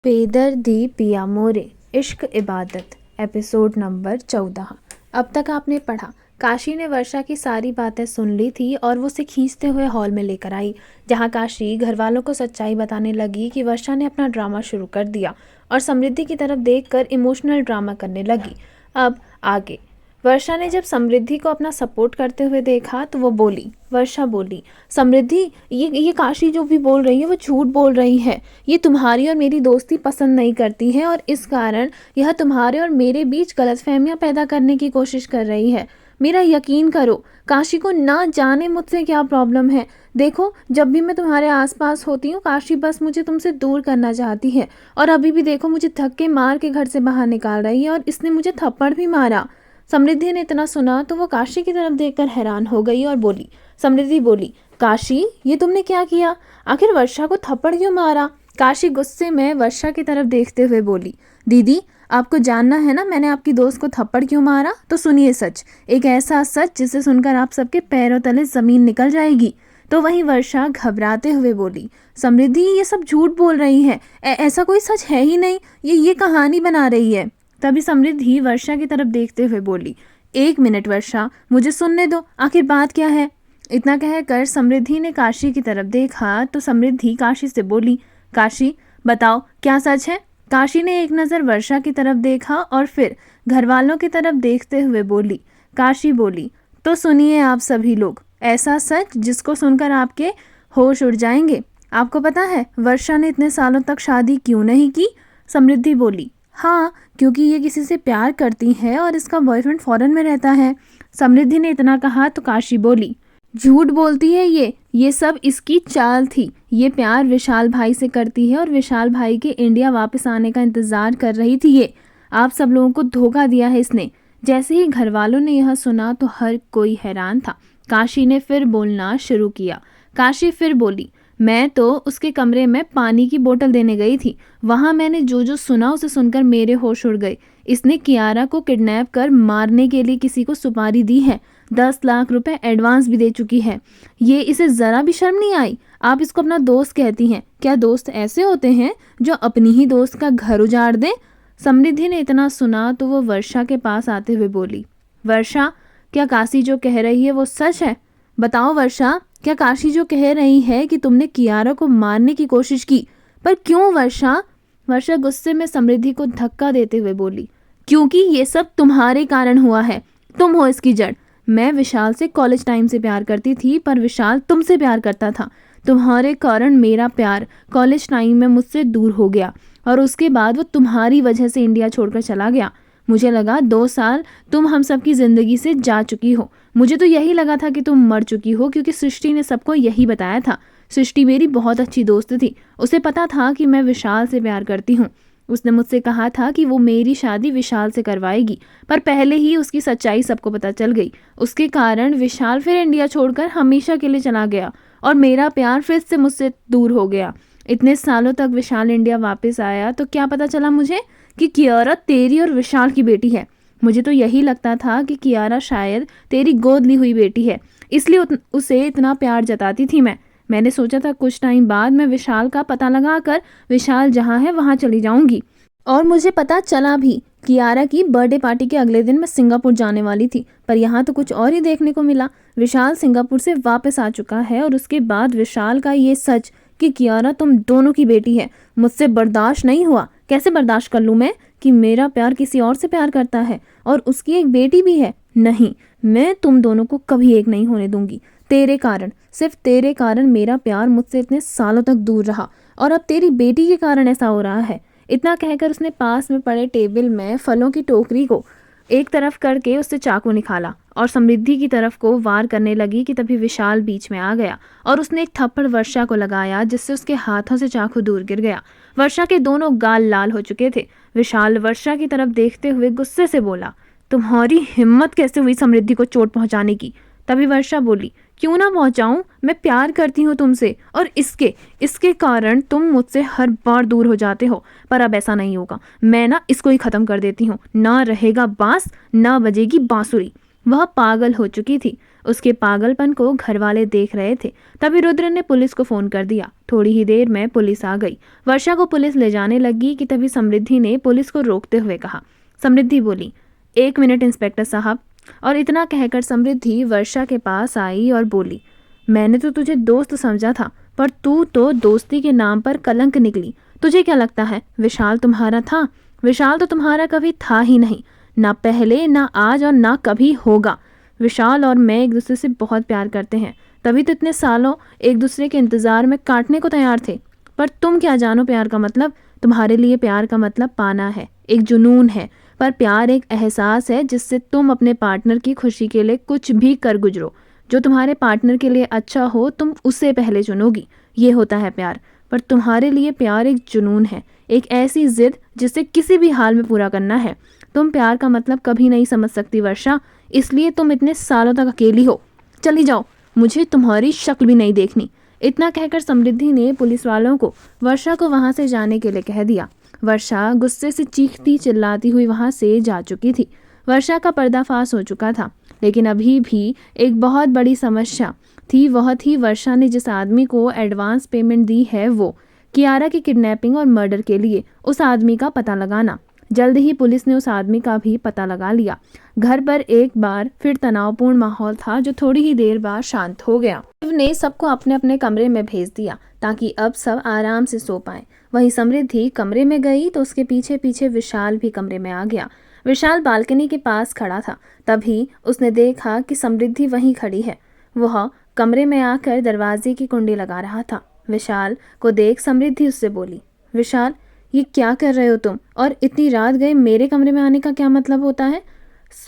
बेदर्दी पिया मोरे, इश्क इबादत, एपिसोड नंबर 14। अब तक आपने पढ़ा। काशी ने वर्षा की सारी बातें सुन ली थी और वो उसे खींचते हुए हॉल में लेकर आई, जहाँ काशी घर वालों को सच्चाई बताने लगी कि वर्षा ने अपना ड्रामा शुरू कर दिया और समृद्धि की तरफ देखकर इमोशनल ड्रामा करने लगी। अब आगे। वर्षा ने जब समृद्धि को अपना सपोर्ट करते हुए देखा तो वो बोली, वर्षा बोली, समृद्धि, ये काशी जो भी बोल रही है वो झूठ बोल रही है। ये तुम्हारी और मेरी दोस्ती पसंद नहीं करती है और इस कारण यह तुम्हारे और मेरे बीच गलतफहमियां पैदा करने की कोशिश कर रही है। मेरा यकीन करो, काशी को ना जाने मुझसे क्या प्रॉब्लम है। देखो, जब भी मैं तुम्हारे आसपास होती हूँ काशी बस मुझे तुमसे दूर करना चाहती है, और अभी भी देखो मुझे धक्के मार के घर से बाहर निकाल रही है और इसने मुझे थप्पड़ भी मारा। समृद्धि ने इतना सुना तो वो काशी की तरफ देखकर हैरान हो गई और बोली, समृद्धि बोली, काशी, ये तुमने क्या किया? आखिर वर्षा को थप्पड़ क्यों मारा? काशी गुस्से में वर्षा की तरफ देखते हुए बोली, दीदी, आपको जानना है ना मैंने आपकी दोस्त को थप्पड़ क्यों मारा? तो सुनिए सच, एक ऐसा सच जिसे सुनकर आप सबके पैरों तले जमीन निकल जाएगी। तो वहीं वर्षा घबराते हुए बोली, समृद्धि, ये सब झूठ बोल रही है, ऐसा कोई सच है ही नहीं, ये कहानी बना रही है। तभी समृद्धि वर्षा की तरफ देखते हुए बोली, एक मिनट वर्षा, मुझे सुनने दो, आखिर बात क्या है? इतना कहकर समृद्धि ने काशी की तरफ देखा तो समृद्धि काशी से बोली, काशी, बताओ क्या सच है? काशी ने एक नज़र वर्षा की तरफ देखा और फिर घर वालों की तरफ देखते हुए बोली। काशी बोली, तो सुनिए आप सभी लोग, ऐसा सच जिसको सुनकर आपके होश उड़ जाएंगे। आपको पता है वर्षा ने इतने सालों तक शादी क्यों नहीं की? समृद्धि बोली, हाँ, क्योंकि ये किसी से प्यार करती है और इसका बॉयफ्रेंड फॉरेन में रहता है। समृद्धि ने इतना कहा तो काशी बोली, झूठ बोलती है ये सब इसकी चाल थी। ये प्यार विशाल भाई से करती है और विशाल भाई के इंडिया वापस आने का इंतजार कर रही थी। ये आप सब लोगों को धोखा दिया है इसने। जैसे ही घर वालों ने यह सुना तो हर कोई हैरान था। काशी ने फिर बोलना शुरू किया। काशी फिर बोली, मैं तो उसके कमरे में पानी की बोतल देने गई थी, वहां मैंने जो जो सुना उसे सुनकर मेरे होश उड़ गए। इसने कियारा को किडनैप कर मारने के लिए किसी को सुपारी दी है, 10 लाख रुपए एडवांस भी दे चुकी है। ये इसे जरा भी शर्म नहीं आई? आप इसको अपना दोस्त कहती हैं, क्या दोस्त ऐसे होते हैं जो अपनी ही दोस्त का घर उजाड़ दें? समृद्धि ने इतना सुना तो वो वर्षा के पास आते हुए बोली, वर्षा, क्या काशी जो कह रही है वो सच है? बताओ वर्षा, क्या काशी जो कह रही है कि तुमने कियारा को मारने की कोशिश की, पर क्यों वर्षा? वर्षा गुस्से में समृद्धि को धक्का देते हुए बोली, क्योंकि ये सब तुम्हारे कारण हुआ है, तुम हो इसकी जड़। मैं विशाल से कॉलेज टाइम से प्यार करती थी, पर विशाल तुमसे प्यार करता था। तुम्हारे कारण मेरा प्यार कॉलेज टाइम में मुझसे दूर हो गया और उसके बाद वो तुम्हारी वजह से इंडिया छोड़कर चला गया। मुझे लगा 2 साल तुम हम सबकी ज़िंदगी से जा चुकी हो। मुझे तो यही लगा था कि तुम मर चुकी हो, क्योंकि सृष्टि ने सबको यही बताया था। सृष्टि मेरी बहुत अच्छी दोस्त थी, उसे पता था कि मैं विशाल से प्यार करती हूँ। उसने मुझसे कहा था कि वो मेरी शादी विशाल से करवाएगी, पर पहले ही उसकी सच्चाई सबको पता चल गई। उसके कारण विशाल फिर इंडिया छोड़कर हमेशा के लिए चला गया और मेरा प्यार फिर से मुझसे दूर हो गया। इतने सालों तक विशाल इंडिया वापस आया तो क्या पता चला मुझे कि कियारा तेरी और विशाल की बेटी है। मुझे तो यही लगता था कि कियारा शायद तेरी गोद ली हुई बेटी है, इसलिए उसे इतना प्यार जताती थी मैंने सोचा था कुछ टाइम बाद मैं विशाल का पता लगाकर विशाल जहाँ है वहाँ चली जाऊंगी। और मुझे पता चला भी, कियारा की बर्थडे पार्टी के अगले दिन मैं सिंगापुर जाने वाली थी, पर यहाँ तो कुछ और ही देखने को मिला। विशाल सिंगापुर से वापस आ चुका है और उसके बाद विशाल का ये सच कि कियारा तुम दोनों की बेटी है मुझसे बर्दाश्त नहीं हुआ। कैसे बर्दाश्त कर लूँ मैं कि मेरा प्यार किसी और से प्यार करता है और उसकी एक बेटी भी है? नहीं, मैं तुम दोनों को कभी एक नहीं होने दूंगी। तेरे कारण, सिर्फ तेरे कारण मेरा प्यार मुझसे इतने सालों तक दूर रहा और अब तेरी बेटी के कारण ऐसा हो रहा है। इतना कहकर उसने पास में पड़े टेबल में फलों की टोकरी को एक तरफ करके उससे चाकू निकाला और समृद्धि की तरफ को वार करने लगी कि तभी विशाल बीच में आ गया और उसने एक थप्पड़ वर्षा को लगाया, जिससे उसके हाथों से चाकू दूर गिर गया। वर्षा के दोनों गाल लाल हो चुके थे। विशाल वर्षा की तरफ देखते हुए गुस्से से बोला, तुम्हारी हिम्मत कैसे हुई समृद्धि को चोट पहुंचाने की? तभी वर्षा बोली, क्यों ना पहुंचाऊं, मैं प्यार करती हूँ तुमसे और इसके कारण तुम मुझसे हर बार दूर हो जाते हो, पर अब ऐसा नहीं होगा। मैं ना इसको ही खत्म कर देती हूँ, ना रहेगा बांस ना बजेगी बांसुरी। वह पागल हो चुकी थी। उसके पागलपन को घर वाले देख रहे थे। तभी रुद्र ने पुलिस को फोन कर दिया। थोड़ी ही देर में पुलिस आ गई। वर्षा को पुलिस ले जाने लगी कि तभी समृद्धि ने पुलिस को रोकते हुए कहा। समृद्धि बोली, 1 मिनट इंस्पेक्टर साहब। और इतना कहकर समृद्धि वर्षा के पास आई और बोली, मैंने तो तुझे दोस्त समझा था, पर तू तो दोस्ती के नाम पर कलंक निकली। तुझे क्या लगता है विशाल तुम्हारा था? विशाल तो तुम्हारा कभी था ही नहीं, ना पहले, ना आज और ना कभी होगा। विशाल और मैं एक दूसरे से बहुत प्यार करते हैं, तभी तो इतने सालों एक दूसरे के इंतजार में काटने को तैयार थे। पर तुम क्या जानो प्यार का मतलब? तुम्हारे लिए प्यार का मतलब पाना है, एक जुनून है। पर प्यार एक एहसास है जिससे तुम अपने पार्टनर की खुशी के लिए कुछ भी कर गुजरो। जो तुम्हारे पार्टनर के लिए अच्छा हो तुम उसे पहले चुनोगी, ये होता है प्यार। पर तुम्हारे लिए प्यार एक जुनून है, एक ऐसी जिद जिसे किसी भी हाल में पूरा करना है। तुम प्यार का मतलब कभी नहीं समझ सकती वर्षा, इसलिए तुम इतने सालों तक अकेली हो। चली जाओ, मुझे तुम्हारी शक्ल भी नहीं देखनी। इतना कहकर समृद्धि ने पुलिस वालों को वर्षा को वहां से जाने के लिए कह दिया। वर्षा गुस्से से चीखती चिल्लाती हुई वहां से जा चुकी थी। वर्षा का पर्दाफाश हो चुका था, लेकिन अभी भी एक बहुत बड़ी समस्या थी। वह थी वर्षा ने जिस आदमी को एडवांस पेमेंट दी है, वो कियारा की किडनैपिंग और मर्डर के लिए उस आदमी का पता लगाना। जल्द ही पुलिस ने उस आदमी का भी पता लगा लिया। घर पर एक बार फिर तनावपूर्ण माहौल था, जो थोड़ी ही देर बाद शांत हो गया। शिव ने सबको अपने अपने कमरे में भेज दिया ताकि अब सब आराम से सो पाएं। वहीं समृद्धि कमरे में गई तो उसके पीछे पीछे विशाल भी कमरे में आ गया। विशाल बालकनी के पास खड़ा था। तभी उसने देखा कि समृद्धि वहीं खड़ी है। वह कमरे में आकर दरवाजे की कुंडी लगा रहा था। विशाल को देख समृद्धि उससे बोली, विशाल, ये क्या कर रहे हो तुम? और इतनी रात गए मेरे कमरे में आने का क्या मतलब होता है?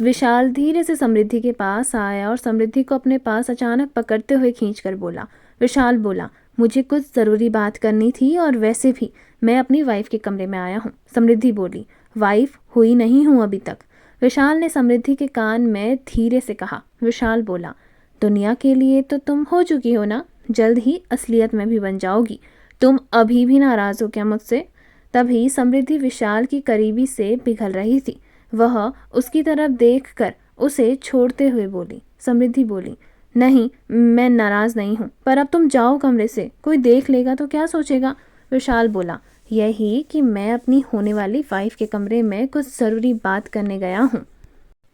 विशाल धीरे से समृद्धि के पास आया और समृद्धि को अपने पास अचानक पकड़ते हुए खींचकर बोला। विशाल बोला, मुझे कुछ ज़रूरी बात करनी थी और वैसे भी मैं अपनी वाइफ के कमरे में आया हूँ। समृद्धि बोली, वाइफ हुई नहीं हूँ अभी तक। विशाल ने समृद्धि के कान में धीरे से कहा। विशाल बोला, दुनिया के लिए तो तुम हो चुकी हो ना, जल्द ही असलियत में भी बन जाओगी। तुम अभी भी नाराज़ हो क्या मुझसे? तभी समृद्धि विशाल की करीबी से पिघल रही थी। वह उसकी तरफ देखकर उसे छोड़ते हुए बोली। समृद्धि बोली, नहीं, मैं नाराज़ नहीं हूँ, पर अब तुम जाओ कमरे से, कोई देख लेगा तो क्या सोचेगा? विशाल बोला, यही कि मैं अपनी होने वाली वाइफ के कमरे में कुछ ज़रूरी बात करने गया हूँ।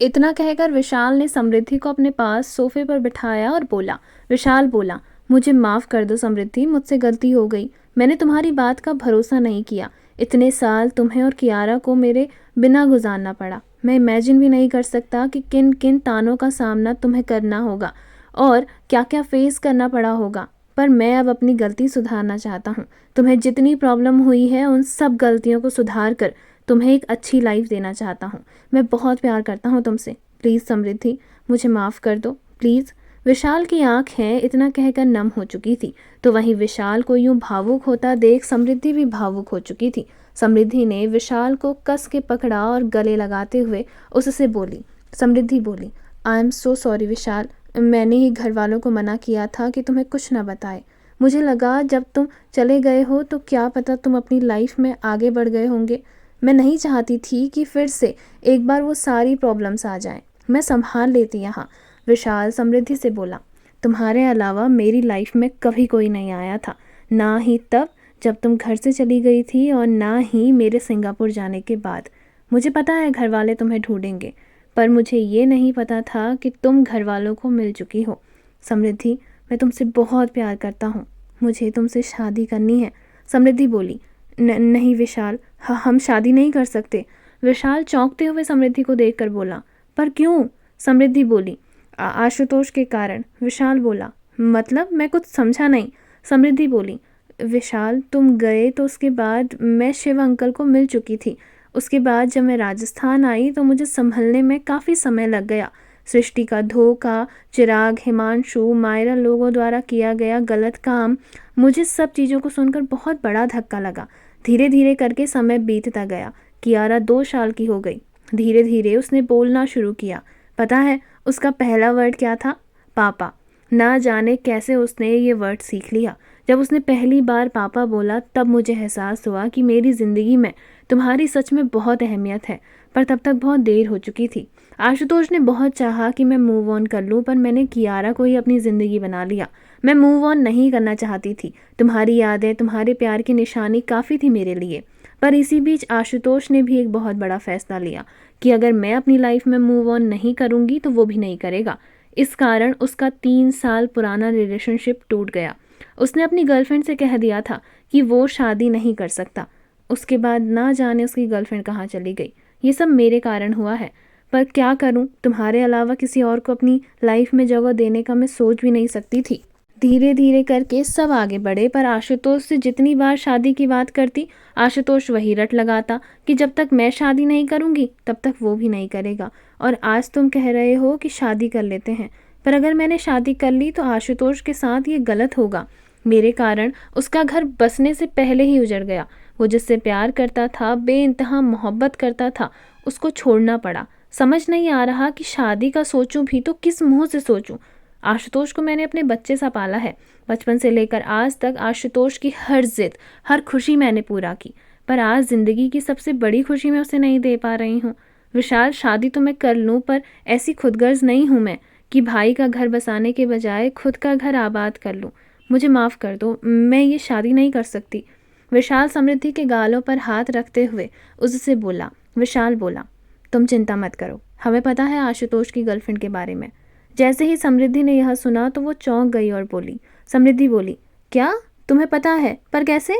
इतना कहकर विशाल ने समृद्धि को अपने पास सोफे पर बिठाया और बोला। विशाल बोला, मुझे माफ़ कर दो समृद्धि, मुझसे गलती हो गई। मैंने तुम्हारी बात का भरोसा नहीं किया। इतने साल तुम्हें और कियारा को मेरे बिना गुजारना पड़ा। मैं इमेजिन भी नहीं कर सकता कि किन किन तानों का सामना तुम्हें करना होगा और क्या क्या फेस करना पड़ा होगा। पर मैं अब अपनी गलती सुधारना चाहता हूँ। तुम्हें जितनी प्रॉब्लम हुई है उन सब गलतियों को सुधार कर तुम्हें एक अच्छी लाइफ देना चाहता हूँ। मैं बहुत प्यार करता हूँ तुमसे। प्लीज़ समृद्धि, मुझे माफ़ कर दो प्लीज़। विशाल की आंखें इतना कहकर नम हो चुकी थी, तो वहीं विशाल को यूं भावुक होता देख समृद्धि भी भावुक हो चुकी थी। समृद्धि ने विशाल को कस के पकड़ा और गले लगाते हुए उससे बोली। समृद्धि बोली, आई एम सो सॉरी विशाल, मैंने ही घर वालों को मना किया था कि तुम्हें कुछ ना बताए। मुझे लगा जब तुम चले गए हो तो क्या पता तुम अपनी लाइफ में आगे बढ़ गए होंगे। मैं नहीं चाहती थी कि फिर से एक बार वो सारी प्रॉब्लम्स आ जाएं। मैं संभाल लेती यहाँ। विशाल समृद्धि से बोला, तुम्हारे अलावा मेरी लाइफ में कभी कोई नहीं आया था, ना ही तब जब तुम घर से चली गई थी और ना ही मेरे सिंगापुर जाने के बाद। मुझे पता है घर वाले तुम्हें ढूंढेंगे, पर मुझे ये नहीं पता था कि तुम घर वालों को मिल चुकी हो। समृद्धि, मैं तुमसे बहुत प्यार करता हूँ, मुझे तुमसे शादी करनी है। समृद्धि बोली, नहीं विशाल, हम शादी नहीं कर सकते। विशाल चौंकते हुए समृद्धि को देखकर बोला, पर क्यों? समृद्धि बोली, आशुतोष के कारण। विशाल बोला, मतलब? मैं कुछ समझा नहीं। समृद्धि बोली, विशाल तुम गए तो उसके बाद मैं शिव अंकल को मिल चुकी थी। उसके बाद जब मैं राजस्थान आई तो मुझे संभलने में काफ़ी समय लग गया। सृष्टि का धोखा, चिराग, हिमांशु, मायरा लोगों द्वारा किया गया गलत काम, मुझे सब चीज़ों को सुनकर बहुत बड़ा धक्का लगा। धीरे धीरे करके समय बीतता गया। कियारा 2 साल की हो गई। धीरे धीरे उसने बोलना शुरू किया। पता है उसका पहला वर्ड क्या था? पापा। ना जाने कैसे उसने ये वर्ड सीख लिया। जब उसने पहली बार पापा बोला तब मुझे एहसास हुआ कि मेरी ज़िंदगी में तुम्हारी सच में बहुत अहमियत है, पर तब तक बहुत देर हो चुकी थी। आशुतोष ने बहुत चाहा कि मैं मूव ऑन कर लूँ, पर मैंने कियारा को ही अपनी ज़िंदगी बना लिया। मैं मूव ऑन नहीं करना चाहती थी। तुम्हारी यादें, तुम्हारे प्यार की निशानी काफ़ी थी मेरे लिए। पर इसी बीच आशुतोष ने भी एक बहुत बड़ा फैसला लिया कि अगर मैं अपनी लाइफ में मूव ऑन नहीं करूँगी तो वो भी नहीं करेगा। इस कारण उसका 3 साल पुराना रिलेशनशिप टूट गया। उसने अपनी गर्लफ्रेंड से कह दिया था कि वो शादी नहीं कर सकता। उसके बाद ना जाने उसकी गर्लफ्रेंड कहाँ चली गई। ये सब मेरे कारण हुआ है, पर क्या करूं, तुम्हारे अलावा किसी और को अपनी लाइफ में जगह देने का मैं सोच भी नहीं सकती थी। धीरे धीरे करके सब आगे बढ़े, पर आशुतोष से जितनी बार शादी की बात करती, आशुतोष वही रट लगाता कि जब तक मैं शादी नहीं करूंगी तब तक वो भी नहीं करेगा। और आज तुम कह रहे हो कि शादी कर लेते हैं, पर अगर मैंने शादी कर ली तो आशुतोष के साथ ये गलत होगा। मेरे कारण उसका घर बसने से पहले ही उजड़ गया। वो जिससे प्यार करता था, बेइंतहा मोहब्बत करता था, उसको छोड़ना पड़ा। समझ नहीं आ रहा कि शादी का सोचूं भी तो किस मुंह से सोचूं। आशुतोष को मैंने अपने बच्चे सा पाला है। बचपन से लेकर आज तक आशुतोष की हर जिद, हर खुशी मैंने पूरा की, पर आज ज़िंदगी की सबसे बड़ी खुशी मैं उसे नहीं दे पा रही हूँ। विशाल, शादी तो मैं कर लूँ, पर ऐसी खुदगर्ज नहीं हूँ मैं कि भाई का घर बसाने के बजाय खुद का घर आबाद कर लूँ। मुझे माफ़ कर दो, मैं ये शादी नहीं कर सकती। विशाल समृद्धि के गालों पर हाथ रखते हुए उससे बोला। विशाल बोला, तुम चिंता मत करो, हमें पता है आशुतोष की गर्लफ्रेंड के बारे में। जैसे ही समृद्धि ने यह सुना तो वो चौंक गई और बोली। समृद्धि बोली, क्या तुम्हें पता है, पर कैसे?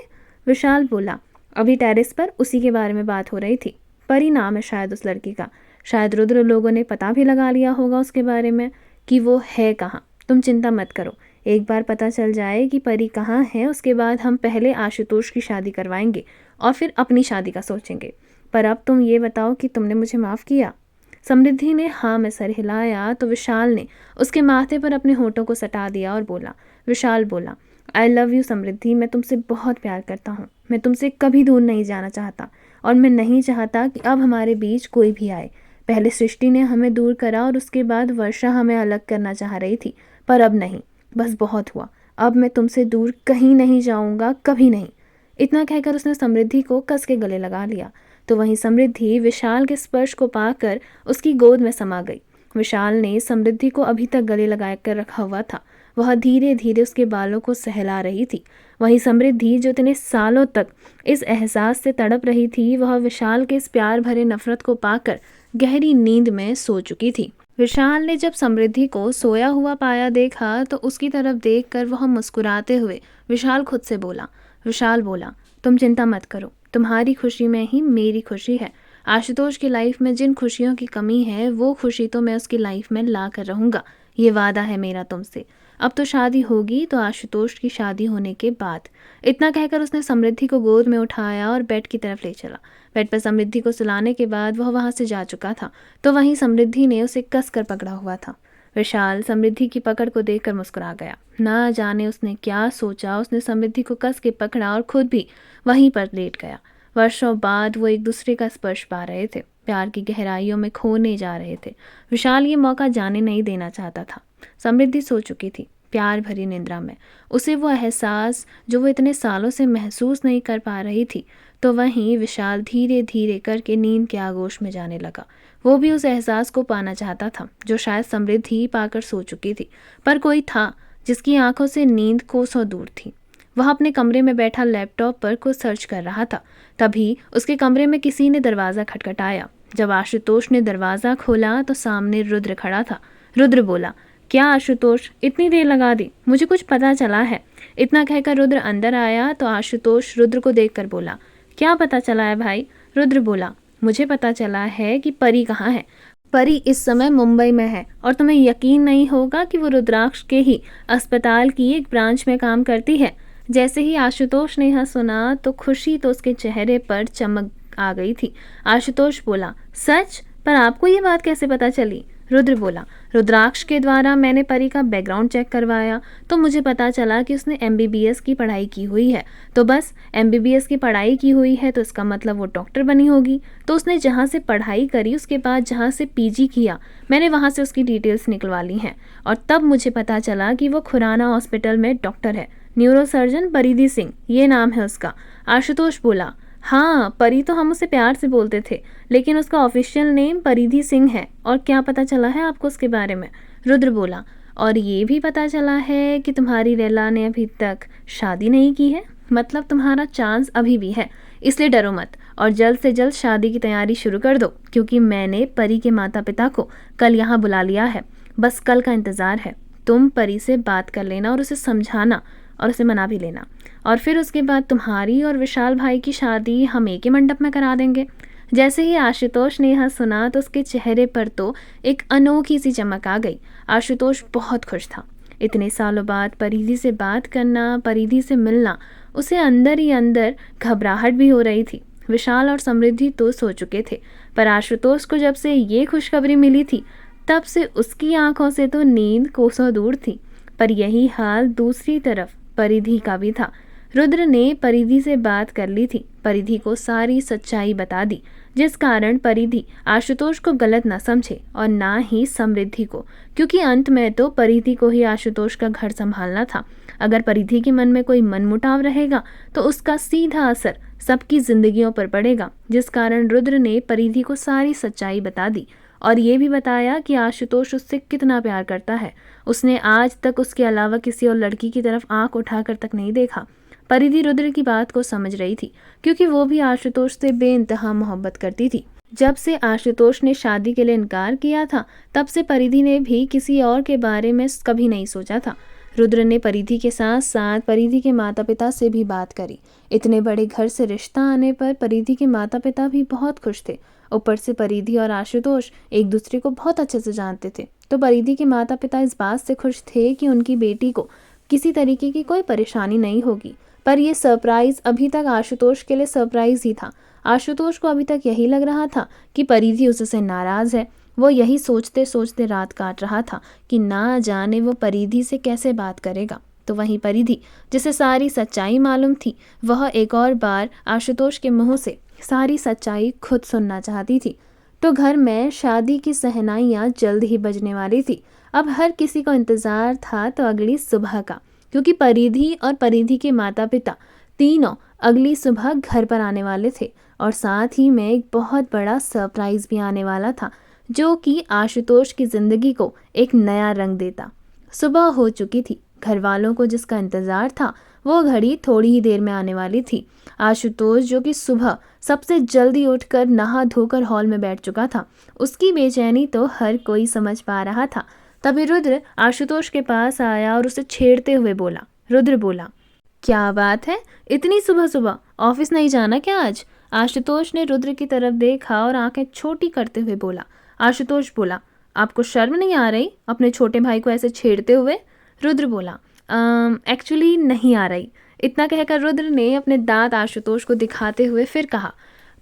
विशाल बोला, अभी टेरेस पर उसी के बारे में बात हो रही थी। परी नाम है शायद उस लड़की का। शायद रुद्र लोगों ने पता भी लगा लिया होगा उसके बारे में कि वो है कहाँ। तुम चिंता मत करो, एक बार पता चल जाए कि परी कहाँ है, उसके बाद हम पहले आशुतोष की शादी करवाएंगे और फिर अपनी शादी का सोचेंगे। पर अब तुम ये बताओ कि तुमने मुझे माफ़ किया? समृद्धि ने हाँ में सर हिलाया तो विशाल ने उसके माथे पर अपने होठों को सटा दिया और बोला। विशाल बोला, आई लव यू समृद्धि, मैं तुमसे बहुत प्यार करता हूँ। मैं तुमसे कभी दूर नहीं जाना चाहता और मैं नहीं चाहता कि अब हमारे बीच कोई भी आए। पहले सृष्टि ने हमें दूर करा और उसके बाद वर्षा हमें अलग करना चाह रही थी, पर अब नहीं, बस बहुत हुआ। अब मैं तुमसे दूर कहीं नहीं जाऊँगा, कभी नहीं। इतना कहकर उसने समृद्धि को कस के गले लगा लिया। तो वहीं समृद्धि विशाल के स्पर्श को पाकर उसकी गोद में समा गई। विशाल ने समृद्धि को अभी तक गले लगा कर रखा हुआ था। वह धीरे धीरे उसके बालों को सहला रही थी। वहीं समृद्धि, जो इतने सालों तक इस एहसास से तड़प रही थी, वह विशाल के इस प्यार भरे नफरत को पाकर गहरी नींद में सो चुकी थी। विशाल ने जब समृद्धि को सोया हुआ पाया देखा तो उसकी तरफ देखकर वह मुस्कुराते हुए विशाल खुद से बोला। विशाल बोला, तुम चिंता मत करो, तुम्हारी खुशी में ही मेरी खुशी है। आशुतोष की लाइफ में जिन खुशियों की कमी है वो खुशी तो मैं उसकी लाइफ में ला कर रहूँगा। ये वादा है मेरा तुमसे। अब तो शादी होगी तो आशुतोष की शादी होने के बाद। इतना कहकर उसने समृद्धि को गोद में उठाया और बेड की तरफ ले चला। बेड पर समृद्धि को सुलाने के बाद वह वहाँ से जा चुका था, तो वहीं समृद्धि ने उसे कस कर पकड़ा हुआ था। विशाल समृद्धि की पकड़ को देखकर मुस्कुरा गया। ना जाने उसने क्या सोचा, उसने समृद्धि को कस के पकड़ा और खुद भी वहीं पर लेट गया। वर्षों बाद वो एक दूसरे का स्पर्श पा रहे थे, प्यार की गहराइयों में खोने जा रहे थे। विशाल ये मौका जाने नहीं देना चाहता था। समृद्धि सो चुकी थी प्यार भरी निद्रा में। उसे वो एहसास जो वो इतने सालों से महसूस नहीं कर पा रही थी, तो वहीं विशाल धीरे धीरे करके नींद के आगोश में जाने लगा। वो भी उस एहसास को पाना चाहता था जो शायद समृद्धि पाकर सो चुकी थी, पर कोई था जिसकी आंखों से नींद कोसों दूर थी। वह अपने कमरे में बैठा लैपटॉप पर कुछ सर्च कर रहा था। तभी उसके कमरे में किसी ने दरवाज़ा खटखटाया। जब आशुतोष ने दरवाज़ा खोला तो सामने रुद्र खड़ा था। रुद्र बोला, क्या आशुतोष, इतनी देर लगा दी, मुझे कुछ पता चला है। इतना कहकर रुद्र अंदर आया तो आशुतोष रुद्र को देखकर बोला, क्या पता चला है भाई? रुद्र बोला, मुझे पता चला है कि परी कहाँ है। परी इस समय मुंबई में है और तुम्हें यकीन नहीं होगा कि वो रुद्राक्ष के ही अस्पताल की एक ब्रांच में काम करती है। जैसे ही आशुतोष ने यह सुना तो खुशी तो उसके चेहरे पर चमक आ गई थी। आशुतोष बोला, सच? पर आपको ये बात कैसे पता चली? रुद्र बोला, रुद्राक्ष के द्वारा मैंने परी का बैकग्राउंड चेक करवाया तो मुझे पता चला कि उसने MBBS की पढ़ाई की हुई है। तो बस MBBS की पढ़ाई की हुई है तो इसका मतलब वो डॉक्टर बनी होगी। तो उसने जहाँ से पढ़ाई करी उसके बाद जहाँ से PG किया, मैंने वहाँ से उसकी डिटेल्स निकलवा ली हैं और तब मुझे पता चला कि वो खुराना हॉस्पिटल में डॉक्टर है। न्यूरोसर्जन परिधि सिंह ये नाम है उसका। आशुतोष बोला, हाँ, परी तो हम उसे प्यार से बोलते थे, लेकिन उसका ऑफिशियल नेम परिधि सिंह है। और क्या पता चला है आपको उसके बारे में? रुद्र बोला। और ये भी पता चला है कि तुम्हारी लैला ने अभी तक शादी नहीं की है। मतलब तुम्हारा चांस अभी भी है, इसलिए डरो मत और जल्द से जल्द शादी की तैयारी शुरू कर दो, क्योंकि मैंने परी के माता पिता को कल यहाँ बुला लिया है। बस कल का इंतज़ार है। तुम परी से बात कर लेना और उसे समझाना और उसे मना भी लेना, और फिर उसके बाद तुम्हारी और विशाल भाई की शादी हम एक ही मंडप में करा देंगे। जैसे ही आशुतोष ने यह सुना तो उसके चेहरे पर तो एक अनोखी सी चमक आ गई। आशुतोष बहुत खुश था। इतने सालों बाद परिधि से बात करना, परिधि से मिलना, उसे अंदर ही अंदर घबराहट भी हो रही थी। विशाल और समृद्धि तो सो चुके थे, पर आशुतोष को जब से ये खुशखबरी मिली थी तब से उसकी आंखों से तो नींद कोसों दूर थी। पर यही हाल दूसरी तरफ परिधि का भी था। रुद्र ने परिधि से बात कर ली थी, परिधि को सारी सच्चाई बता दी, जिस कारण परिधि आशुतोष को गलत न समझे और ना ही समृद्धि को, क्योंकि अंत में तो परिधि को ही आशुतोष का घर संभालना था। अगर परिधि के मन में कोई मनमुटाव रहेगा तो उसका सीधा असर सबकी जिंदगियों पर पड़ेगा, जिस कारण रुद्र ने परिधि को सारी सच्चाई बता दी और ये भी बताया कि आशुतोष उससे कितना प्यार करता है। उसने आज तक उसके अलावा किसी और लड़की की तरफ आंख उठाकर तक नहीं देखा। परिधि रुद्र की बात को समझ रही थी, क्योंकि वो भी आशुतोष से बेइंतहा मोहब्बत करती थी। जब से आशुतोष ने शादी के लिए इनकार किया था, तब से परिधि ने भी किसी और के बारे में कभी नहीं सोचा था। रुद्र ने परिधि के साथ साथ परिधि के माता पिता से भी बात करी। इतने बड़े घर से रिश्ता आने पर परिधि के माता पिता भी बहुत खुश थे। ऊपर से परिधि और आशुतोष एक दूसरे को बहुत अच्छे से जानते थे, तो परिधि के माता पिता इस बात से खुश थे कि उनकी बेटी को किसी तरीके की कोई परेशानी नहीं होगी। पर यह सरप्राइज अभी तक आशुतोष के लिए सरप्राइज ही था। आशुतोष को अभी तक यही लग रहा था कि परिधि उससे नाराज है। वो यही सोचते सोचते रात काट रहा था कि ना जाने वो परिधि से कैसे बात करेगा। तो वहीं परिधि, जिसे सारी सच्चाई मालूम थी, वह एक और बार आशुतोष के मुंह से सारी सच्चाई खुद सुनना चाहती थी। तो घर में शादी की सहनाइयाँ जल्द ही बजने वाली थी। अब हर किसी को इंतज़ार था तो अगली सुबह का, क्योंकि परिधि और परिधि के माता पिता तीनों अगली सुबह घर पर आने वाले थे और साथ ही में एक बहुत बड़ा सरप्राइज भी आने वाला था, जो कि आशुतोष की ज़िंदगी को एक नया रंग देता। सुबह हो चुकी थी। घर वालों को जिसका इंतज़ार था वो घड़ी थोड़ी ही देर में आने वाली थी। आशुतोष, जो कि सुबह सबसे जल्दी उठकर नहा धोकर हॉल में बैठ चुका था, उसकी बेचैनी तो हर कोई समझ पा रहा था। तभी रुद्र आशुतोष के पास आया और उसे छेड़ते हुए बोला। रुद्र बोला, क्या बात है, इतनी सुबह सुबह ऑफिस नहीं जाना क्या आज? आशुतोष ने रुद्र की तरफ देखा और आंखें छोटी करते हुए बोला। आशुतोष बोला, आपको शर्म नहीं आ रही अपने छोटे भाई को ऐसे छेड़ते हुए? रुद्र बोला, एक्चुअली नहीं आ रही। इतना कहकर रुद्र ने अपने दांत आशुतोष को दिखाते हुए फिर कहा,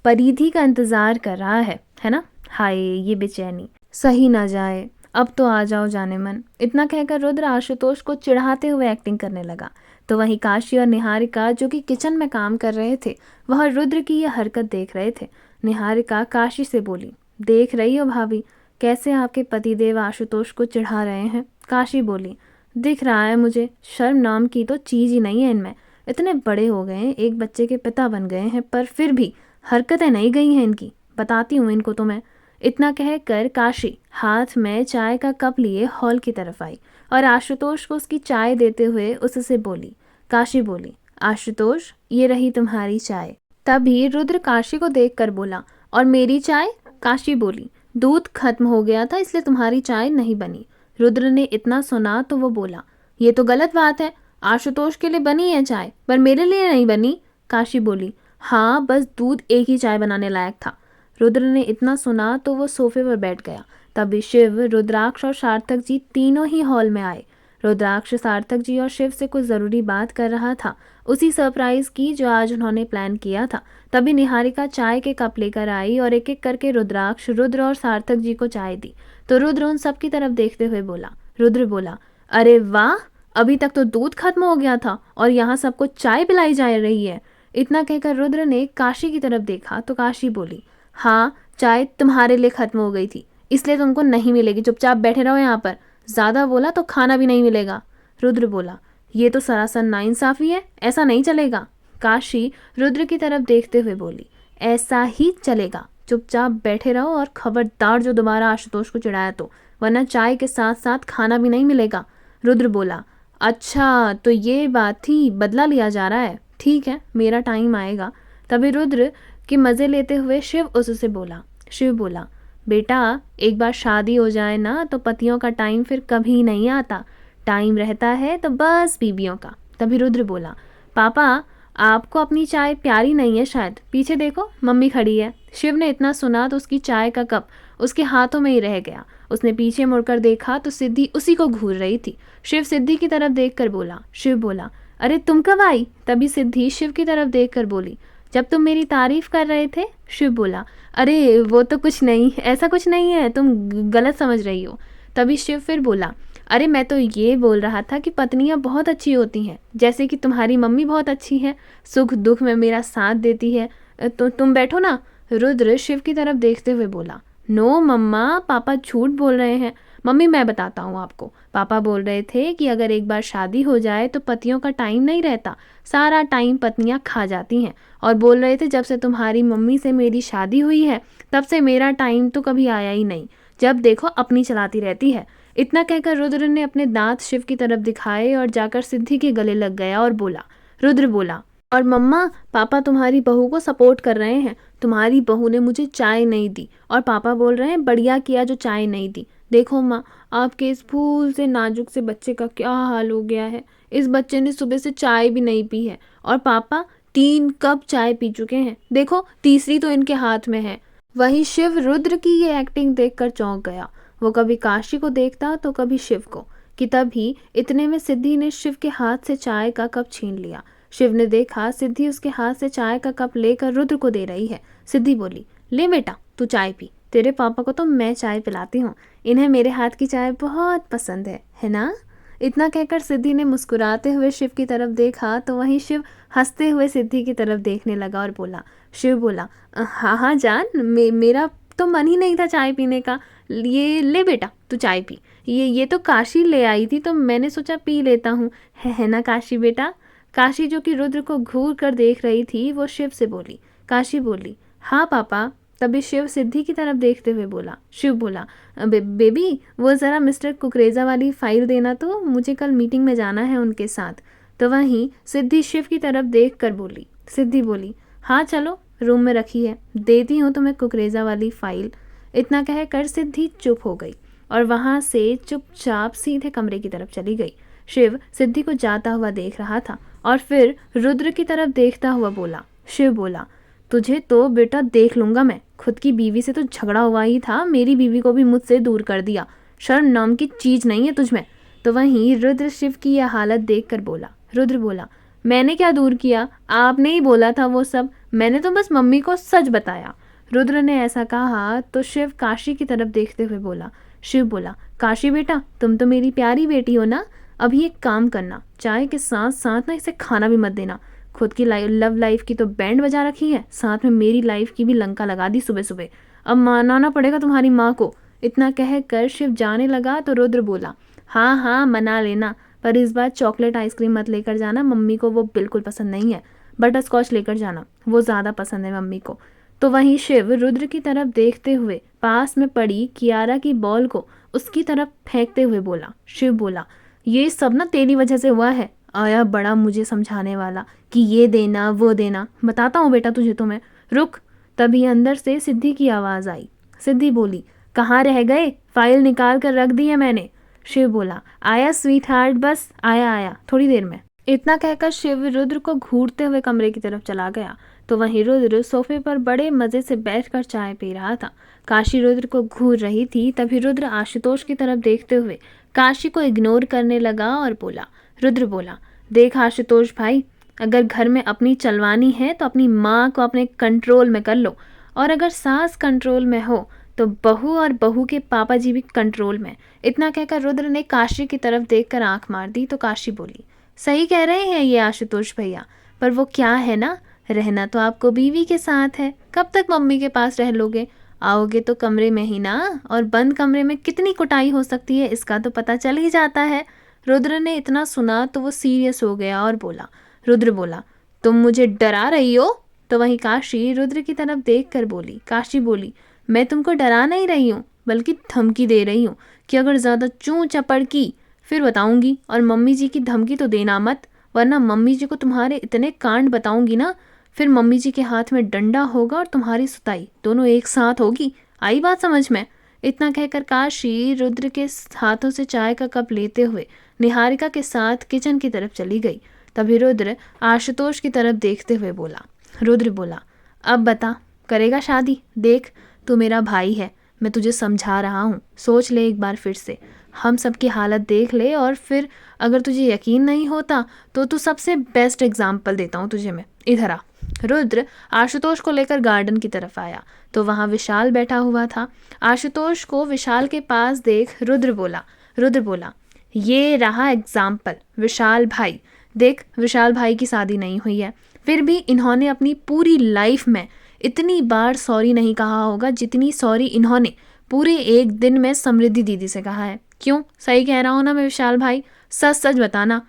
परिधि का इंतजार कर रहा है ना? हाय ये बेचैनी, सही ना जाए, अब तो आ जाओ जाने मन। इतना कहकर रुद्र आशुतोष को चिढ़ाते हुए एक्टिंग करने लगा। तो वहीं काशी और निहारिका, जो कि किचन में काम कर रहे थे, वह रुद्र की यह हरकत देख रहे थे। निहारिका काशी से बोली, देख रही हो भाभी कैसे आपके पतिदेव आशुतोष को चिढ़ा रहे हैं? काशी बोली, दिख रहा है मुझे, शर्म नाम की तो चीज़ ही नहीं है इनमें। इतने बड़े हो गए हैं, एक बच्चे के पिता बन गए हैं, पर फिर भी हरकतें नहीं गई हैं इनकी। बताती हूँ इनको तो मैं। इतना कहकर काशी हाथ में चाय का कप लिए हॉल की तरफ आई और आशुतोष को उसकी चाय देते हुए उससे बोली। काशी बोली, आशुतोष ये रही तुम्हारी चाय। तभी रुद्र काशी को देखकर बोला, और मेरी चाय? काशी बोली, दूध खत्म हो गया था इसलिए तुम्हारी चाय नहीं बनी। रुद्र ने इतना सुना तो वो बोला, ये तो गलत बात है, आशुतोष के लिए बनी है चाय पर मेरे लिए नहीं बनी। काशी बोली, हाँ बस दूध एक ही चाय बनाने लायक था। रुद्र ने इतना सुना तो वो सोफे पर बैठ गया। तभी शिव, रुद्राक्ष और सार्थक जी तीनों ही हॉल में आए। रुद्राक्ष सार्थक जी और शिव से कुछ ज़रूरी बात कर रहा था, उसी सरप्राइज की जो आज उन्होंने प्लान किया था। तभी निहारिका चाय के कप लेकर आई और एक एक करके रुद्राक्ष, रुद्र और सार्थक जी को चाय दी। तो रुद्र उन सब की तरफ देखते हुए बोला। रुद्र बोला, अरे वाह, अभी तक तो दूध खत्म हो गया था और यहाँ सबको चाय पिलाई जा रही है। इतना कहकर रुद्र ने काशी की तरफ देखा तो काशी बोली, हाँ चाय तुम्हारे लिए खत्म हो गई थी इसलिए तुमको नहीं मिलेगी, चुपचाप बैठे रहो यहाँ पर, ज़्यादा बोला तो खाना भी नहीं मिलेगा। रुद्र बोला, ये तो सरासर नाइंसाफ़ी है, ऐसा नहीं चलेगा। काशी रुद्र की तरफ देखते हुए बोली, ऐसा ही चलेगा, चुपचाप बैठे रहो और खबरदार जो दोबारा आशुतोष को चिढ़ाया तो, वरना चाय के साथ साथ खाना भी नहीं मिलेगा। रुद्र बोला, अच्छा तो ये बात थी, बदला लिया जा रहा है, ठीक है मेरा टाइम आएगा। तभी रुद्र के मज़े लेते हुए शिव उससे बोला। शिव बोला, बेटा एक बार शादी हो जाए ना तो पतियों का टाइम फिर कभी नहीं आता, टाइम रहता है तो बस बीबियों का। तभी रुद्र बोला, पापा आपको अपनी चाय प्यारी नहीं है शायद, पीछे देखो मम्मी खड़ी है। शिव ने इतना सुना तो उसकी चाय का कप उसके हाथों में ही रह गया। उसने पीछे मुड़कर देखा तो सिद्धि उसी को घूर रही थी। शिव सिद्धि की तरफ देखकर बोला। शिव बोला, अरे तुम कब आई? तभी सिद्धि शिव की तरफ देखकर बोली, जब तुम मेरी तारीफ कर रहे थे। शिव बोला, अरे वो तो कुछ नहीं, ऐसा कुछ नहीं है, तुम गलत समझ रही हो। तभी शिव फिर बोला, अरे मैं तो ये बोल रहा था कि पत्नियां बहुत अच्छी होती हैं, जैसे कि तुम्हारी मम्मी बहुत अच्छी है, सुख दुख में मेरा साथ देती है। तो तुम बैठो ना। रुद्र शिव की तरफ देखते हुए बोला, नो मम्मा, पापा झूठ बोल रहे हैं। मम्मी मैं बताता हूँ आपको, पापा बोल रहे थे कि अगर एक बार शादी हो जाए तो पतियों का टाइम नहीं रहता, सारा टाइम पत्नियां खा जाती हैं। और बोल रहे थे जब से तुम्हारी मम्मी से मेरी शादी हुई है तब से मेरा टाइम तो कभी आया ही नहीं, जब देखो अपनी चलाती रहती है। इतना कहकर रुद्र ने अपने दांत शिव की तरफ दिखाए और जाकर सिद्धि के गले लग गया और बोला। रुद्र बोला, और मम्मा पापा तुम्हारी बहू को सपोर्ट कर रहे हैं, तुम्हारी बहू ने मुझे चाय नहीं दी और पापा बोल रहे हैं बढ़िया किया जो चाय नहीं दी। देखो माँ, आपके इस फूल से नाजुक से बच्चे का क्या हाल हो गया है। इस बच्चे ने सुबह से चाय भी नहीं पी है और पापा 3 कप चाय पी चुके हैं, देखो तीसरी तो इनके हाथ में है। वहीं शिव रुद्र की ये एक्टिंग देखकर चौंक गया। वो कभी काशी को देखता तो कभी शिव को, कि तभी इतने में सिद्धि ने शिव के हाथ से चाय का कप छीन लिया। शिव ने देखा सिद्धि उसके हाथ से चाय का कप लेकर रुद्र को दे रही है। सिद्धि बोली, ले बेटा तू चाय पी, तेरे पापा को तो मैं चाय पिलाती हूँ, इन्हें मेरे हाथ की चाय बहुत पसंद है ना। इतना कहकर सिद्धि ने मुस्कुराते हुए शिव की तरफ देखा तो वहीं शिव हंसते हुए सिद्धि की तरफ देखने लगा और बोला। शिव बोला, हाँ हाँ जान, मेरा तो मन ही नहीं था चाय पीने का, ये ले बेटा तू चाय पी, ये तो काशी ले आई थी तो मैंने सोचा पी लेता हूँ, है ना काशी बेटा। काशी जो कि रुद्र को घूर कर देख रही थी वो शिव से बोली। काशी बोली, हाँ पापा। तभी शिव सिद्धि की तरफ देखते हुए बोला। शिव बोला, बेबी वो ज़रा मिस्टर कुकरेजा वाली फाइल देना, तो मुझे कल मीटिंग में जाना है उनके साथ। तो वहीं सिद्धि शिव की तरफ देख कर बोली। सिद्धि बोली, हाँ चलो रूम में रखी है, देती हूँ तुम्हें कुकरेजा वाली फाइल। इतना कहकर सिद्धि चुप हो गई और वहाँ से चुपचाप सीधे कमरे की तरफ चली गई। शिव सिद्धि को जाता हुआ देख रहा था और फिर रुद्र की तरफ देखता हुआ बोला। शिव बोला, तुझे तो बेटा देख लूंगा मैं, खुद की बीवी से तो झगड़ा हुआ ही था, मेरी बीवी को भी मुझसे दूर कर दिया, शर्म नाम की चीज नहीं है तुझमें। तो वहीं रुद्र शिव की यह हालत देखकर बोला। रुद्र बोला, मैंने क्या दूर किया, आपने ही बोला था वो सब, मैंने तो बस मम्मी को सच बताया। रुद्र ने ऐसा कहा तो शिव काशी की तरफ देखते हुए बोला। शिव बोला, काशी बेटा तुम तो मेरी प्यारी बेटी हो ना, अभी एक काम करना, चाय के साथ साथ ना इसे खाना भी मत देना, खुद की लव लाइफ की तो बैंड बजा रखी है, साथ में मेरी लाइफ की भी लंका लगा दी सुबह सुबह, अब मनाना पड़ेगा तुम्हारी माँ को। इतना कहकर शिव जाने लगा तो रुद्र बोला, हाँ हाँ मना लेना, पर इस बार चॉकलेट आइसक्रीम मत लेकर जाना, मम्मी को वो बिल्कुल पसंद नहीं है, बटर स्कॉच लेकर जाना, वो ज़्यादा पसंद है मम्मी को। तो वहीं शिव रुद्र की तरफ देखते हुए पास में पड़ी कियारा की बॉल को उसकी तरफ फेंकते हुए बोला। शिव बोला, ये सब ना तेरी वजह से हुआ है, आया बड़ा मुझे समझाने वाला कि ये देना वो देना, बताता हूँ बेटा तुझे, तो मैं रुक। तभी अंदर से सिद्धि की आवाज़ आई। सिद्धि बोली, कहाँ रह गए, फाइल निकाल कर रख दी है मैंने। शिव बोला, आया स्वीट हार्ट, बस आया थोड़ी देर में। इतना कहकर शिव रुद्र को घूरते हुए कमरे की तरफ चला गया। तो वहीं रुद्र सोफे पर बड़े मज़े से बैठकर चाय पी रहा था। काशी रुद्र को घूर रही थी। तभी रुद्र आशुतोष की तरफ देखते हुए काशी को इग्नोर करने लगा और बोला। रुद्र बोला, देख आशुतोष भाई, अगर घर में अपनी चलवानी है तो अपनी माँ को अपने कंट्रोल में कर लो, और अगर सास कंट्रोल में हो तो बहू और बहू के पापा जी भी कंट्रोल में। इतना कहकर रुद्र ने काशी की तरफ देखकर आंख मार दी। तो काशी बोली, सही कह रहे हैं ये आशुतोष भैया, पर वो क्या है ना, रहना तो आपको बीवी के साथ है, कब तक मम्मी के पास रह लोगे, आओगे तो कमरे में ही ना, और बंद कमरे में कितनी कुटाई हो सकती है इसका तो पता चल ही जाता है। रुद्र ने इतना सुना तो वो सीरियस हो गया और बोला। रुद्र बोला, तुम मुझे डरा रही हो? तो वहीं काशी रुद्र की तरफ देख कर बोली। काशी बोली, मैं तुमको डरा नहीं रही हूँ, बल्कि धमकी दे रही हूँ कि अगर ज़्यादा चूं चपड़ की फिर बताऊंगी, और मम्मी जी की धमकी तो देना मत, वरना मम्मी जी को तुम्हारे इतने कांड बताऊंगी ना, फिर मम्मी जी के हाथ में डंडा होगा और तुम्हारी सुताई दोनों एक साथ होगी। आई बात समझ में? इतना कहकर काशी रुद्र के हाथों से चाय का कप लेते हुए निहारिका के साथ किचन की तरफ चली गई। तभी रुद्र आशुतोष की तरफ देखते हुए बोला। रुद्र बोला, अब बता, करेगा शादी? देख, तू मेरा भाई है, मैं तुझे समझा रहा हूँ, सोच ले एक बार फिर से, हम सबकी हालत देख ले, और फिर अगर तुझे यकीन नहीं होता तो तू सबसे बेस्ट एग्जाम्पल देता हूँ तुझे मैं, इधर आ। रुद्र आशुतोष को लेकर गार्डन की तरफ आया तो वहाँ विशाल बैठा हुआ था। आशुतोष को विशाल के पास देख रुद्र बोला, ये रहा एग्जाम्पल विशाल भाई। देख, विशाल भाई की शादी नहीं हुई है, फिर भी इन्होंने अपनी पूरी लाइफ में इतनी बार सॉरी नहीं कहा होगा जितनी सॉरी इन्होंने पूरे एक दिन में समृद्धि दीदी से कहा है। क्यों, सही कह रहा हूँ ना मैं विशाल भाई? सच सच बताना।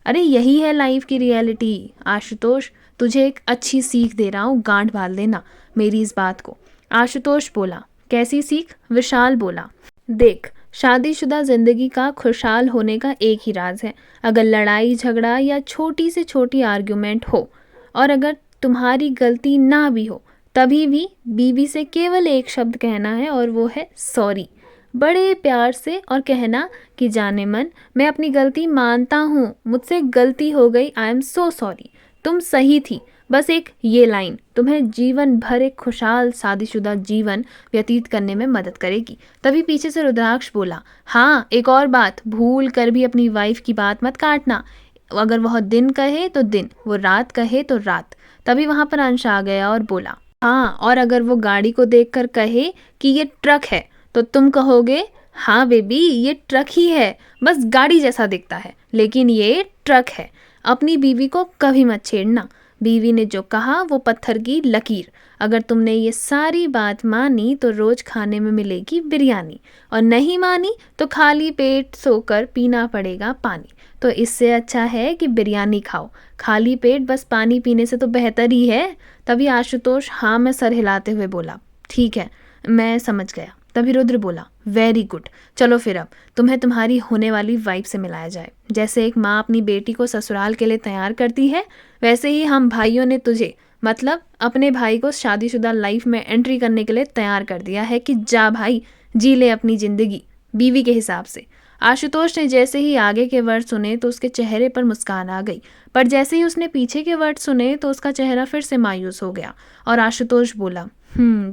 अरे यही है लाइफ की रियलिटी। आशुतोष, तुझे एक अच्छी सीख दे रहा हूँ, गांठ बांध लेना मेरी इस बात को। आशुतोष बोला, कैसी सीख? विशाल बोला, देख, शादीशुदा जिंदगी का खुशहाल होने का एक ही राज है, अगर लड़ाई झगड़ा या छोटी से छोटी आर्ग्यूमेंट हो, और अगर तुम्हारी गलती ना भी हो, तभी भी बीवी से केवल एक शब्द कहना है, और वो है सॉरी, बड़े प्यार से, और कहना कि जाने मन, मैं अपनी गलती मानता हूँ, मुझसे गलती हो गई, आई एम सो सॉरी, तुम सही थी। बस एक ये लाइन तुम्हें जीवन भर एक खुशहाल शादीशुदा जीवन व्यतीत करने में मदद करेगी। तभी पीछे से रुद्राक्ष बोला, हाँ एक और बात, भूल कर भी अपनी वाइफ की बात मत काटना, अगर वह दिन कहे तो दिन, वो रात कहे तो रात। तभी वहां पर अंश आ गया और बोला, हाँ, और अगर वो गाड़ी को देखकर कहे कि ये ट्रक है तो तुम कहोगे, हाँ बेबी ये ट्रक ही है, बस गाड़ी जैसा दिखता है, लेकिन ये ट्रक है। अपनी बीवी को कभी मत छेड़ना, बीवी ने जो कहा वो पत्थर की लकीर। अगर तुमने ये सारी बात मानी तो रोज खाने में मिलेगी बिरयानी, और नहीं मानी तो खाली पेट सोकर पीना पड़ेगा पानी। तो इससे अच्छा है कि बिरयानी खाओ, खाली पेट बस पानी पीने से तो बेहतर ही है। तभी आशुतोष हाँ में सर हिलाते हुए बोला, ठीक है, मैं समझ गया। तभी रुद्र बोला, वेरी गुड, चलो फिर अब तुम्हें तुम्हारी होने वाली वाइफ से मिलाया जाए। जैसे एक माँ अपनी बेटी को ससुराल के लिए तैयार करती है, वैसे ही हम भाइयों ने तुझे, मतलब अपने भाई को, शादीशुदा लाइफ में एंट्री करने के लिए तैयार कर दिया है कि जा भाई, जी ले अपनी जिंदगी बीवी के हिसाब से। आशुतोष ने जैसे ही आगे के वर्ड सुने तो उसके चेहरे पर मुस्कान आ गई, पर जैसे ही उसने पीछे के वर्ड सुने तो उसका चेहरा फिर से मायूस हो गया, और आशुतोष बोला,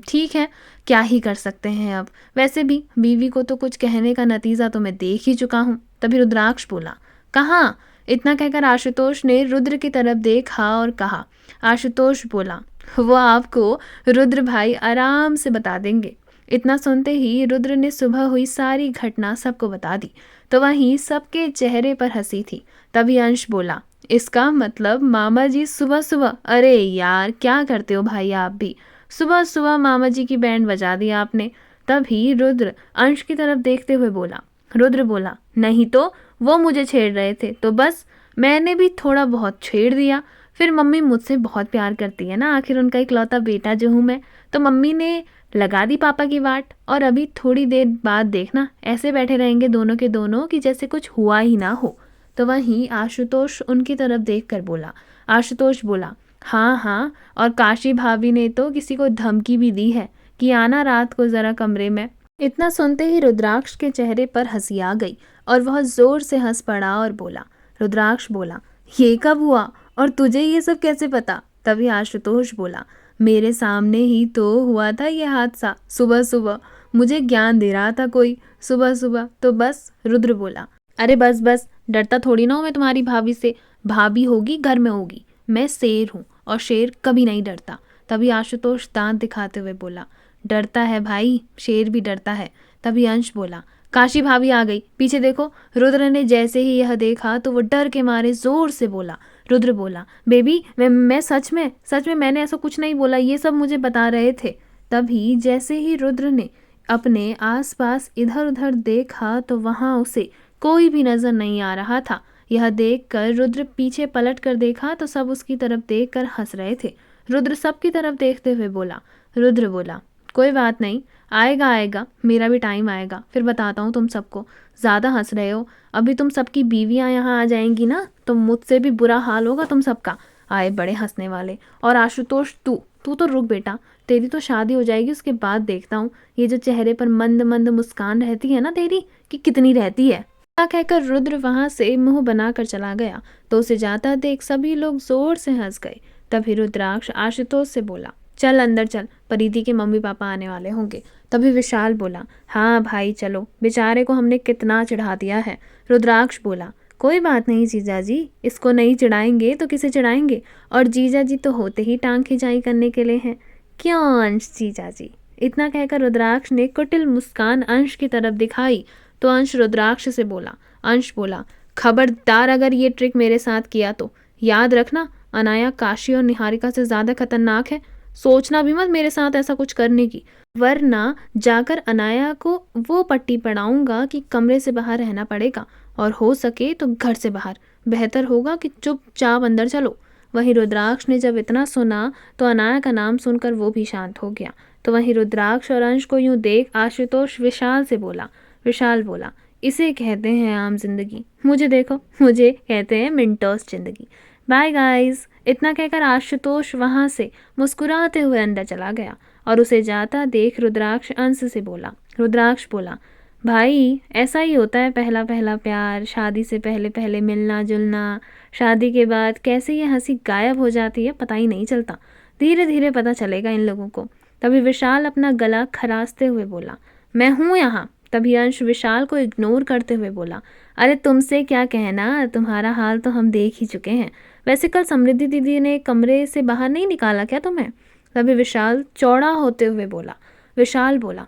ठीक है, क्या ही कर सकते हैं अब, वैसे भी बीवी को तो कुछ कहने का नतीजा तो मैं देख ही चुका हूँ। तभी रुद्राक्ष बोला, कहाँ? इतना कहकर आशुतोष ने रुद्र की तरफ देखा और कहा। आशुतोष बोला, वो आपको रुद्र भाई आराम से बता देंगे। इतना सुनते ही रुद्र ने सुबह हुई सारी घटना सबको बता दी, तो वहीं सबके चेहरे पर हंसी थी। तभी अंश बोला, इसका मतलब मामा जी सुबह सुबह, अरे यार क्या करते हो भाई आप भी, सुबह सुबह मामा जी की बैंड बजा दी आपने। तभी रुद्र अंश की तरफ देखते हुए बोला। रुद्र बोला, नहीं तो वो मुझे छेड़ रहे थे तो बस मैंने भी थोड़ा बहुत छेड़ दिया, फिर मम्मी मुझसे बहुत प्यार करती है ना, आखिर उनका इकलौता बेटा जो हूँ मैं, तो मम्मी ने लगा दी पापा की वाट, और अभी थोड़ी देर बाद देखना ऐसे बैठे रहेंगे दोनों के दोनों कि जैसे कुछ हुआ ही ना हो। तो वहीं आशुतोष उनकी तरफ देखकर बोला। आशुतोष बोला, हाँ हाँ, और काशी भाभी ने तो किसी को धमकी भी दी है कि आना रात को ज़रा कमरे में। इतना सुनते ही रुद्राक्ष के चेहरे पर हंसी आ गई और वह जोर से हंस पड़ा और बोला। रुद्राक्ष बोला, ये कब हुआ और तुझे ये सब कैसे पता? तभी आशुतोष बोला, मेरे सामने ही तो हुआ था ये हादसा, सुबह सुबह मुझे ज्ञान दे रहा था कोई, सुबह सुबह तो बस। रुद्र बोला, अरे बस बस, डरता थोड़ी ना हूँ मैं तुम्हारी भाभी से, भाभी होगी घर में होगी, मैं शेर हूँ और शेर कभी नहीं डरता। तभी आशुतोष दांत दिखाते हुए बोला, डरता है भाई, शेर भी डरता है। तभी अंश बोला, काशी भाभी आ गई, पीछे देखो। रुद्र ने जैसे ही यह देखा तो वो डर के मारे जोर से बोला। रुद्र बोला, बेबी मैं सच में मैंने ऐसा कुछ नहीं बोला, ये सब मुझे बता रहे थे। तभी जैसे ही रुद्र ने अपने आसपास इधर उधर देखा तो वहाँ उसे कोई भी नजर नहीं आ रहा था। यह देखकर रुद्र पीछे पलट कर देखा तो सब उसकी तरफ देखकर हंस रहे थे। रुद्र सबकी तरफ देखते हुए बोला। रुद्र बोला, कोई बात नहीं, आएगा आएगा, मेरा भी टाइम आएगा, फिर बताता हूँ तुम सबको। ज़्यादा हंस रहे हो, अभी तुम सबकी बीवियाँ यहाँ आ जाएंगी ना तो मुझसे भी बुरा हाल होगा तुम सबका। आए बड़े हंसने वाले। और आशुतोष तू तू तो रुक बेटा, तेरी तो शादी हो जाएगी उसके बाद देखता हूँ ये जो चेहरे पर मंद मंद मुस्कान रहती है ना तेरी, कि कितनी रहती है। कहकर रुद्र वहां से मुंह बनाकर चला गया तो उसे जाता देख सभी लोग जोर से हंस गए। तभी रुद्राक्ष आशुतोष से बोला, चल अंदर चल, परिधि के मम्मी पापा आने वाले होंगे। तभी विशाल बोला, हाँ भाई चलो, बेचारे को हमने कितना चिढ़ा दिया है। रुद्राक्ष बोला, कोई बात नहीं जीजा जी, इसको नहीं चिढ़ाएंगे तो किसे चिढ़ाएंगे, और जीजा जी तो होते ही टांग खिंचाई करने के लिए हैं, क्यों अंश जीजा जी। इतना कहकर रुद्राक्ष ने कुटिल मुस्कान अंश की तरफ दिखाई तो अंश रुद्राक्ष से बोला। अंश बोला, खबरदार अगर ये ट्रिक मेरे साथ किया तो याद रखना, अनाया काशी और निहारिका से ज़्यादा खतरनाक है। सोचना भी मत मेरे साथ ऐसा कुछ करने की, वरना जाकर अनाया को वो पट्टी पढ़ाऊंगा कि कमरे से बाहर रहना पड़ेगा, और हो सके तो घर से बाहर। बेहतर होगा कि चुपचाप अंदर चलो। वहीं रुद्राक्ष ने जब इतना सुना तो अनाया का नाम सुनकर वो भी शांत हो गया। तो वहीं रुद्राक्ष और अंश को यूं देख आशुतोष विशाल से बोला। विशाल बोला, इसे कहते हैं आम जिंदगी, मुझे देखो, मुझे कहते हैं मिंटोस जिंदगी। Bye guys. इतना कहकर आशुतोष वहां से मुस्कुराते हुए अंदर चला गया और उसे जाता देख रुद्राक्ष अंश से बोला। रुद्राक्ष बोला, भाई ऐसा ही होता है पहला पहला प्यार, शादी से पहले पहले मिलना जुलना, शादी के बाद कैसे ये हंसी गायब हो जाती है पता ही नहीं चलता, धीरे धीरे पता चलेगा इन लोगों को। तभी विशाल अपना गला खराशते हुए बोला, मैं हूँ यहाँ। तभी अंश विशाल को इग्नोर करते हुए बोला, अरे तुमसे क्या कहना, तुम्हारा हाल तो हम देख ही चुके हैं। वैसे कल समृद्धि दीदी ने कमरे से बाहर नहीं निकाला क्या तुम्हें? तभी विशाल चौड़ा होते हुए बोला। विशाल बोला,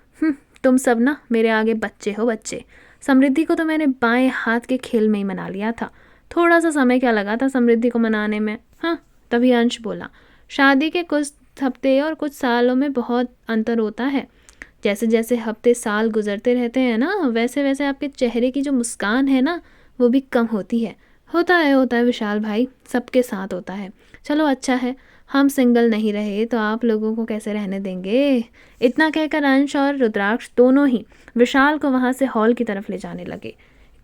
तुम सब ना मेरे आगे बच्चे हो बच्चे। समृद्धि को तो मैंने बाएं हाथ के खेल में ही मना लिया था, थोड़ा सा समय क्या लगा था समृद्धि को मनाने में। हाँ। तभी अंश बोला, शादी के कुछ हफ्ते और कुछ सालों में बहुत अंतर होता है, जैसे जैसे हफ्ते साल गुजरते रहते हैं ना वैसे वैसे आपके चेहरे की जो मुस्कान है ना वो भी कम होती है। होता है विशाल भाई, सबके साथ होता है। चलो अच्छा है हम सिंगल नहीं रहे तो आप लोगों को कैसे रहने देंगे। इतना कहकर अंश और रुद्राक्ष दोनों ही विशाल को वहां से हॉल की तरफ ले जाने लगे।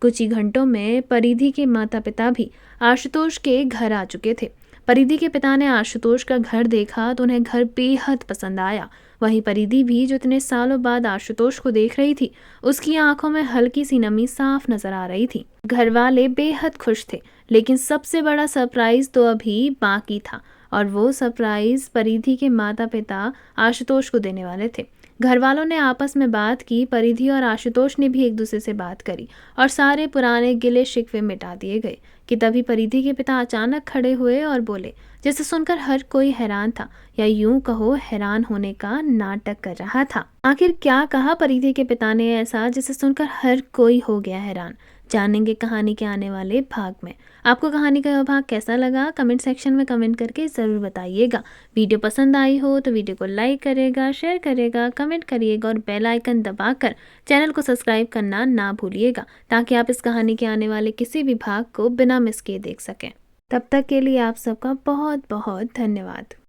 कुछ ही घंटों में परिधि के माता पिता भी आशुतोष के घर आ चुके थे। परिधि के पिता ने आशुतोष का घर देखा तो उन्हें घर बेहद पसंद आया। वहीं परिधि भी जो इतने सालों बाद आशुतोष को देख रही थी, उसकी आंखों में हल्की सी नमी साफ नजर आ रही थी। घर वाले बेहद खुश थे, लेकिन सबसे बड़ा सरप्राइज तो अभी बाकी था, और वो सरप्राइज परिधि के माता पिता आशुतोष को देने वाले थे। घर वालों ने आपस में बात की, परिधि और आशुतोष ने भी एक दूसरे से बात करी और सारे पुराने गिले शिकवे मिटा दिए गए। कि तभी परिधि के पिता अचानक खड़े हुए और बोले, जिसे सुनकर हर कोई हैरान था, या यूं कहो हैरान होने का नाटक कर रहा था। आखिर क्या कहा परिधि के पिता ने ऐसा जिसे सुनकर हर कोई हो गया हैरान? जानेंगे कहानी के आने वाले भाग में। आपको कहानी का यह भाग कैसा लगा कमेंट सेक्शन में कमेंट करके ज़रूर बताइएगा। वीडियो पसंद आई हो तो वीडियो को लाइक करेगा, शेयर करेगा, कमेंट करिएगा और बेल आइकन दबाकर चैनल को सब्सक्राइब करना ना भूलिएगा, ताकि आप इस कहानी के आने वाले किसी भी भाग को बिना मिस किए देख सकें। तब तक के लिए आप सबका बहुत बहुत धन्यवाद।